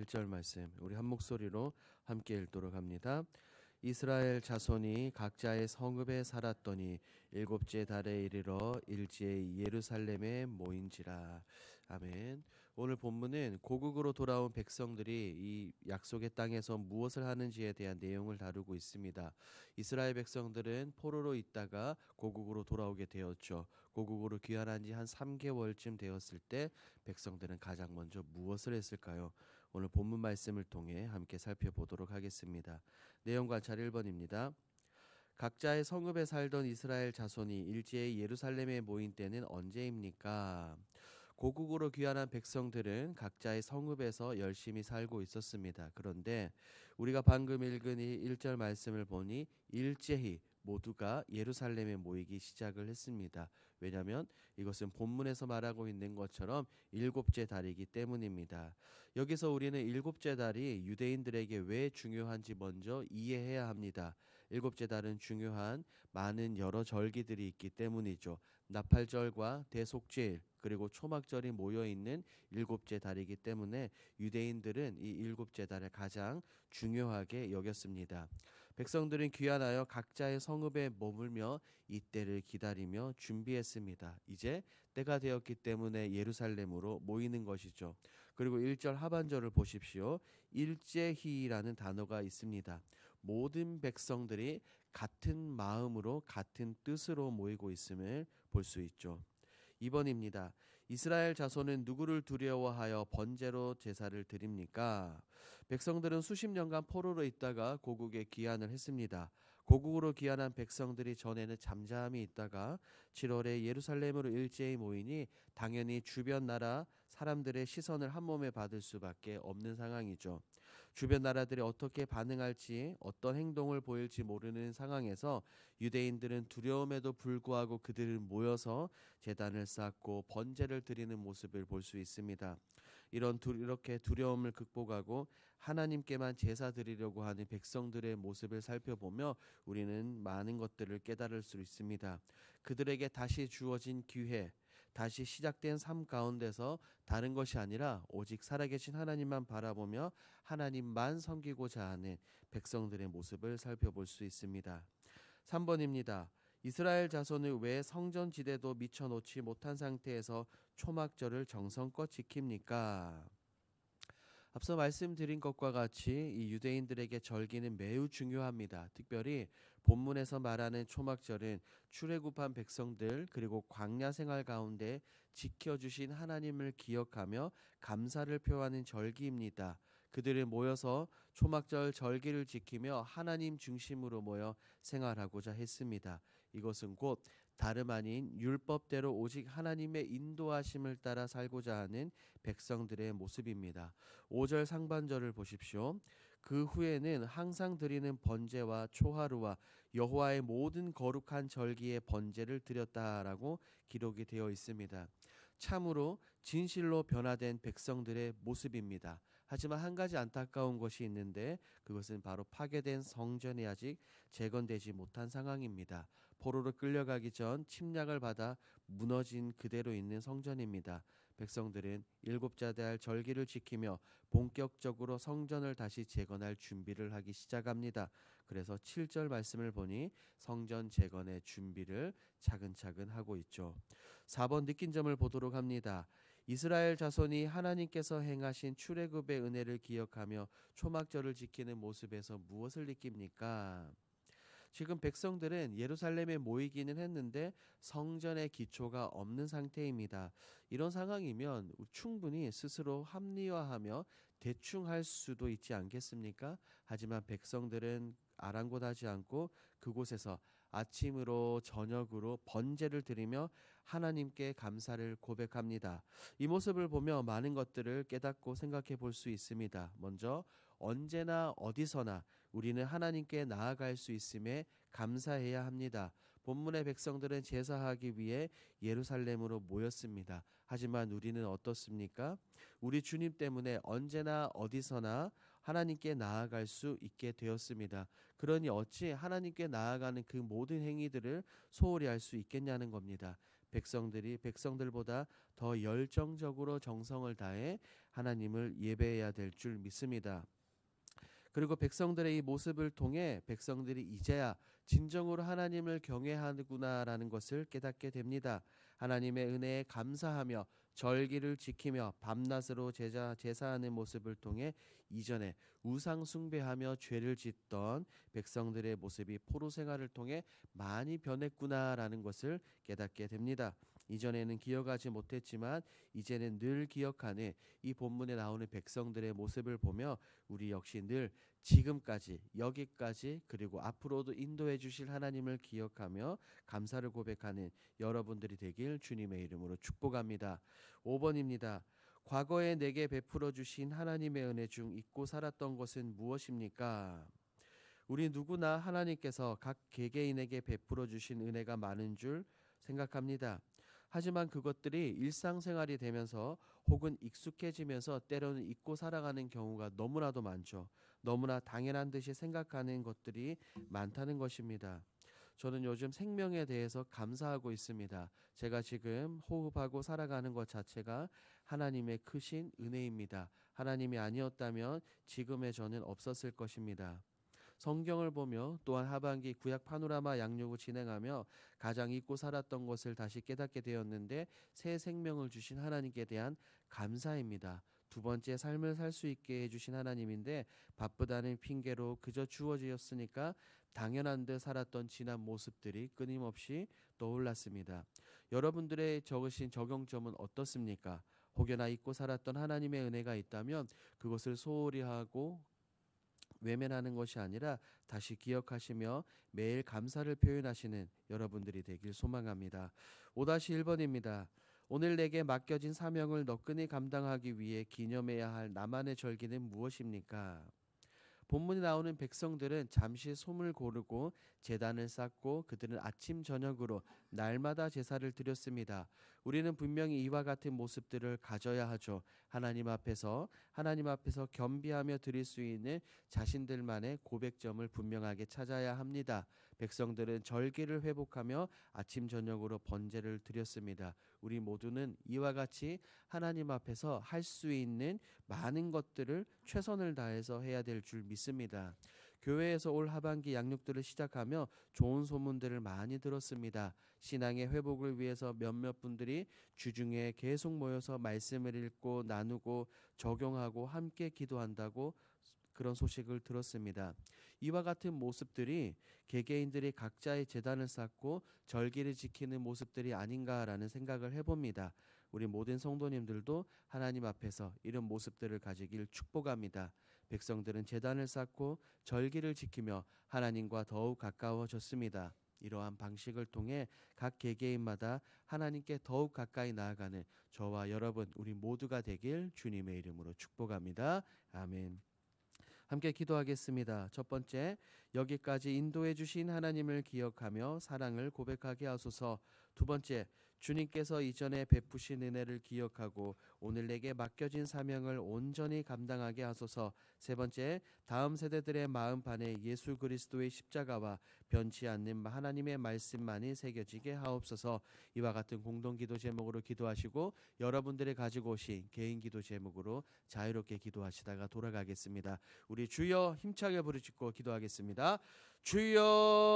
1절 말씀 우리 한 목소리로 함께 읽도록 합니다. 이스라엘 자손이 각자의 성읍에 살았더니 일곱째 달에 이르러 일제히 예루살렘에 모인지라. 아멘. 오늘 본문은 고국으로 돌아온 백성들이 이 약속의 땅에서 무엇을 하는지에 대한 내용을 다루고 있습니다. 이스라엘 백성들은 포로로 있다가 고국으로 돌아오게 되었죠. 고국으로 귀환한 지 한 3개월쯤 되었을 때 백성들은 가장 먼저 무엇을 했을까요? 오늘 본문 말씀을 통해 함께 살펴보도록 하겠습니다. 내용 관찰 1번입니다. 각자의 성읍에 살던 이스라엘 자손이 일제히 예루살렘에 모인 때는 언제입니까? 고국으로 귀환한 백성들은 각자의 성읍에서 열심히 살고 있었습니다. 그런데 우리가 방금 읽은 이 1절 말씀을 보니 일제히 모두가 예루살렘에 모이기 시작을 했습니다. 왜냐하면 이것은 본문에서 말하고 있는 것처럼 일곱째 달이기 때문입니다. 여기서 우리는 일곱째 달이 유대인들에게 왜 중요한지 먼저 이해해야 합니다. 일곱째 달은 중요한 많은 여러 절기들이 있기 때문이죠. 나팔절과 대속죄일 그리고 초막절이 모여있는 일곱째 달이기 때문에 유대인들은 이 일곱째 달을 가장 중요하게 여겼습니다. 백성들은 귀환하여 각자의 성읍에 머물며 이때를 기다리며 준비했습니다. 이제 때가 되었기 때문에 예루살렘으로 모이는 것이죠. 그리고 1절 하반절을 보십시오. 일제히라는 단어가 있습니다. 모든 백성들이 같은 마음으로 같은 뜻으로 모이고 있음을 볼 수 있죠. 2번입니다. 이스라엘 자손은 누구를 두려워하여 번제로 제사를 드립니까? 백성들은 수십 년간 포로로 있다가 고국에 귀환을 했습니다. 고국으로 귀환한 백성들이 전에는 잠잠히 있다가 7월에 예루살렘으로 일제히 모이니 당연히 주변 나라 사람들의 시선을 한 몸에 받을 수밖에 없는 상황이죠. 주변 나라들이 어떻게 반응할지 어떤 행동을 보일지 모르는 상황에서 유대인들은 두려움에도 불구하고 그들을 모여서 제단을 쌓고 번제를 드리는 모습을 볼 수 있습니다. 이렇게 두려움을 극복하고 하나님께만 제사 드리려고 하는 백성들의 모습을 살펴보며 우리는 많은 것들을 깨달을 수 있습니다. 그들에게 다시 주어진 기회, 다시 시작된 삶 가운데서 다른 것이 아니라 오직 살아계신 하나님만 바라보며 하나님만 섬기고자 하는 백성들의 모습을 살펴볼 수 있습니다. 3번입니다. 이스라엘 자손을 왜 성전 지대도 미쳐놓지 못한 상태에서 초막절을 정성껏 지킵니까? 앞서 말씀드린 것과 같이 이 유대인들에게 절기는 매우 중요합니다. 특별히 본문에서 말하는 초막절은 출애굽한 백성들 그리고 광야 생활 가운데 지켜주신 하나님을 기억하며 감사를 표하는 절기입니다. 그들이 모여서 초막절 절기를 지키며 하나님 중심으로 모여 생활하고자 했습니다. 이것은 곧 다름 아닌 율법대로 오직 하나님의 인도하심을 따라 살고자 하는 백성들의 모습입니다. 5절 상반절을 보십시오. 그 후에는 항상 드리는 번제와 초하루와 여호와의 모든 거룩한 절기의 번제를 드렸다라고 기록이 되어 있습니다. 참으로 진실로 변화된 백성들의 모습입니다. 하지만 한 가지 안타까운 것이 있는데 그것은 바로 파괴된 성전이 아직 재건되지 못한 상황입니다. 포로로 끌려가기 전 침략을 받아 무너진 그대로 있는 성전입니다. 백성들은 일곱째 달 절기를 지키며 본격적으로 성전을 다시 재건할 준비를 하기 시작합니다. 그래서 7절 말씀을 보니 성전 재건의 준비를 차근차근 하고 있죠. 4번 느낀 점을 보도록 합니다. 이스라엘 자손이 하나님께서 행하신 출애굽의 은혜를 기억하며 초막절을 지키는 모습에서 무엇을 느낍니까? 지금 백성들은 예루살렘에 모이기는 했는데 성전의 기초가 없는 상태입니다. 이런 상황이면 충분히 스스로 합리화하며 대충 할 수도 있지 않겠습니까? 하지만 백성들은 아랑곳하지 않고 그곳에서 아침으로 저녁으로 번제를 드리며 하나님께 감사를 고백합니다. 이 모습을 보며 많은 것들을 깨닫고 생각해 볼 수 있습니다. 먼저 언제나 어디서나 우리는 하나님께 나아갈 수 있음에 감사해야 합니다. 본문의 백성들은 제사하기 위해 예루살렘으로 모였습니다. 하지만 우리는 어떻습니까? 우리 주님 때문에 언제나 어디서나 하나님께 나아갈 수 있게 되었습니다. 그러니 어찌 하나님께 나아가는 그 모든 행위들을 소홀히 할 수 있겠냐는 겁니다. 백성들이 백성들보다 더 열정적으로 정성을 다해 하나님을 예배해야 될 줄 믿습니다. 그리고 백성들의 이 모습을 통해 백성들이 이제야 진정으로 하나님을 경외하는구나라는 것을 깨닫게 됩니다. 하나님의 은혜에 감사하며 절기를 지키며 밤낮으로 제사하는 모습을 통해 이전에 우상 숭배하며 죄를 짓던 백성들의 모습이 포로 생활을 통해 많이 변했구나라는 것을 깨닫게 됩니다. 이전에는 기억하지 못했지만 이제는 늘 기억하는 이 본문에 나오는 백성들의 모습을 보며 우리 역시 늘 지금까지 여기까지 그리고 앞으로도 인도해 주실 하나님을 기억하며 감사를 고백하는 여러분들이 되길 주님의 이름으로 축복합니다. 5번입니다. 과거에 내게 베풀어 주신 하나님의 은혜 중 잊고 살았던 것은 무엇입니까? 우리 누구나 하나님께서 각 개개인에게 베풀어 주신 은혜가 많은 줄 생각합니다. 하지만 그것들이 일상생활이 되면서 혹은 익숙해지면서 때로는 잊고 살아가는 경우가 너무나도 많죠. 너무나 당연한 듯이 생각하는 것들이 많다는 것입니다. 저는 요즘 생명에 대해서 감사하고 있습니다. 제가 지금 호흡하고 살아가는 것 자체가 하나님의 크신 은혜입니다. 하나님이 아니었다면 지금의 저는 없었을 것입니다. 성경을 보며 또한 하반기 구약 파노라마 양육을 진행하며 가장 잊고 살았던 것을 다시 깨닫게 되었는데 새 생명을 주신 하나님께 대한 감사입니다. 두 번째 삶을 살 수 있게 해주신 하나님인데 바쁘다는 핑계로 그저 주어지었으니까 당연한 듯 살았던 지난 모습들이 끊임없이 떠올랐습니다. 여러분들의 적으신 적용점은 어떻습니까? 혹여나 잊고 살았던 하나님의 은혜가 있다면 그것을 소홀히 하고 외면하는 것이 아니라 다시 기억하시며 매일 감사를 표현하시는 여러분들이 되길 소망합니다. 5-1번입니다. 오늘 내게 맡겨진 사명을 너끈히 감당하기 위해 기념해야 할 나만의 절기는 무엇입니까? 본문에 나오는 백성들은 잠시 솜을 고르고 제단을 쌓고 그들은 아침 저녁으로 날마다 제사를 드렸습니다. 우리는 분명히 이와 같은 모습들을 가져야 하죠. 하나님 앞에서 겸비하며 드릴 수 있는 자신들만의 고백점을 분명하게 찾아야 합니다. 백성들은 절기를 회복하며 아침 저녁으로 번제를 드렸습니다. 우리 모두는 이와 같이 하나님 앞에서 할 수 있는 많은 것들을 최선을 다해서 해야 될 줄 믿습니다. 교회에서 올 하반기 양육들을 시작하며 좋은 소문들을 많이 들었습니다. 신앙의 회복을 위해서 몇몇 분들이 주중에 계속 모여서 말씀을 읽고 나누고 적용하고 함께 기도한다고 그런 소식을 들었습니다. 이와 같은 모습들이 개개인들이 각자의 제단을 쌓고 절기를 지키는 모습들이 아닌가라는 생각을 해봅니다. 우리 모든 성도님들도 하나님 앞에서 이런 모습들을 가지길 축복합니다. 백성들은 제단을 쌓고 절기를 지키며 하나님과 더욱 가까워졌습니다. 이러한 방식을 통해 각 개개인마다 하나님께 더욱 가까이 나아가는 저와 여러분 우리 모두가 되길 주님의 이름으로 축복합니다. 아멘. 함께 기도하겠습니다. 첫 번째, 여기까지 인도해 주신 하나님을 기억하며 사랑을 고백하게 하소서. 두 번째, 주님께서 이전에 베푸신 은혜를 기억하고 오늘 내게 맡겨진 사명을 온전히 감당하게 하소서. 세 번째, 다음 세대들의 마음판에 예수 그리스도의 십자가와 변치 않는 하나님의 말씀만이 새겨지게 하옵소서. 이와 같은 공동기도 제목으로 기도하시고 여러분들이 가지고 오신 개인 기도 제목으로 자유롭게 기도하시다가 돌아가겠습니다. 우리 주여 힘차게 부르짖고 기도하겠습니다. 주여